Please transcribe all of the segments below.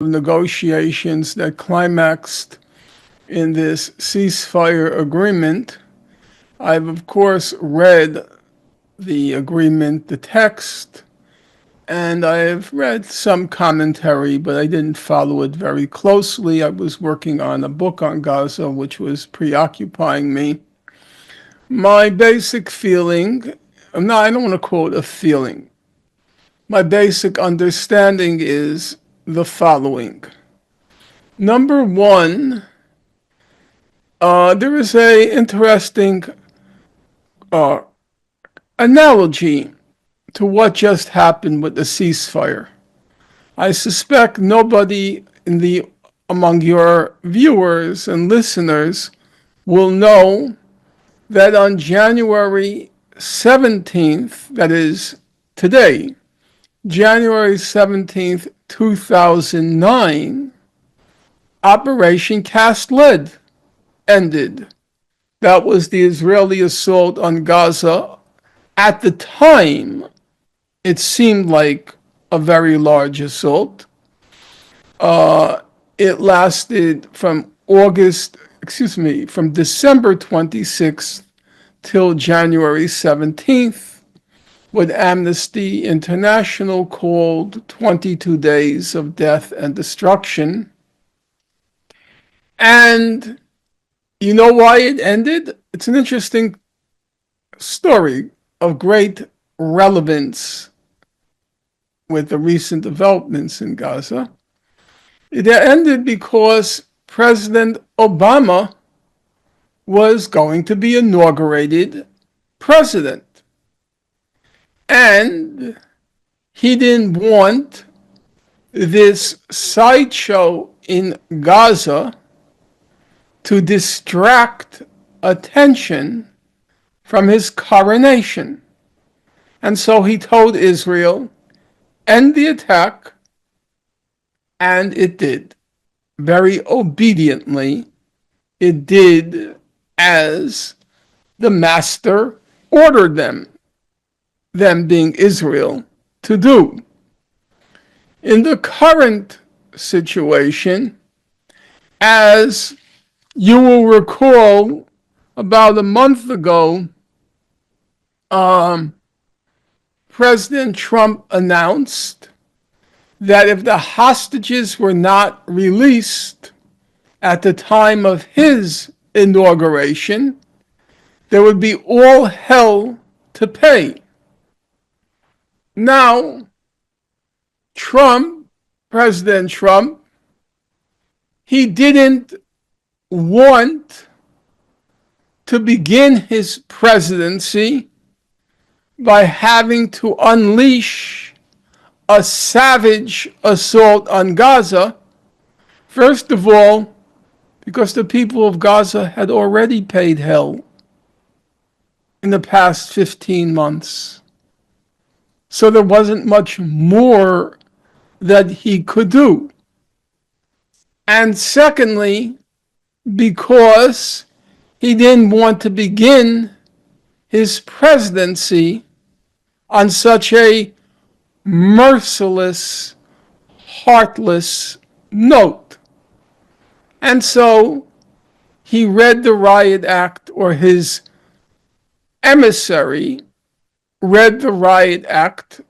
negotiations that climaxed in this ceasefire agreement. I've, of course, read the agreement, the text, and I have read some commentary, but I didn't follow it very closely. I was working on a book on Gaza, which was preoccupying me. My basic feeling, no, I don't want to call it a feeling. My basic understanding is the following. Number one, there is an interesting analogy to what just happened with the ceasefire. I suspect nobody among your viewers and listeners will know that on January 17th, that is today, January 17th, 2009, Operation Cast Lead ended. That was the Israeli assault on Gaza. At the time, it seemed like a very large assault. It lasted from December 26th till January 17th, what Amnesty International called 22 days of death and destruction. And you know why it ended? It's an interesting story of great relevance with the recent developments in Gaza. It ended because President Obama was going to be inaugurated president. And he didn't want this sideshow in Gaza to distract attention from his coronation. And so he told Israel, end the attack, and it did. Very obediently, it did as the master ordered them being Israel, to do. In the current situation, as you will recall, about a month ago, President Trump announced that if the hostages were not released at the time of his inauguration, there would be all hell to pay. Now, President Trump, he didn't want to begin his presidency by having to unleash a savage assault on Gaza. First of all, because the people of Gaza had already paid hell in the past 15 months. So there wasn't much more that he could do. And secondly, because he didn't want to begin his presidency on such a merciless, heartless note. And so he read the Riot Act, or his emissary read the Riot Act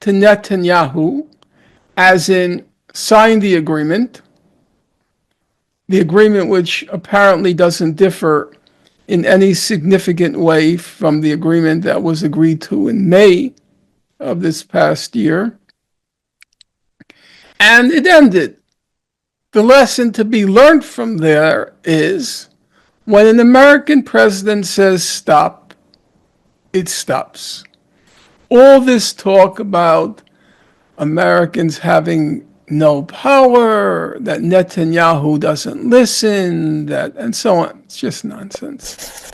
to Netanyahu, as in signed the agreement which apparently doesn't differ in any significant way from the agreement that was agreed to in May of this past year. And it ended. The lesson to be learned from there is when an American president says stop, it stops. All this talk about Americans having no power, that Netanyahu doesn't listen, and so on, it's just nonsense.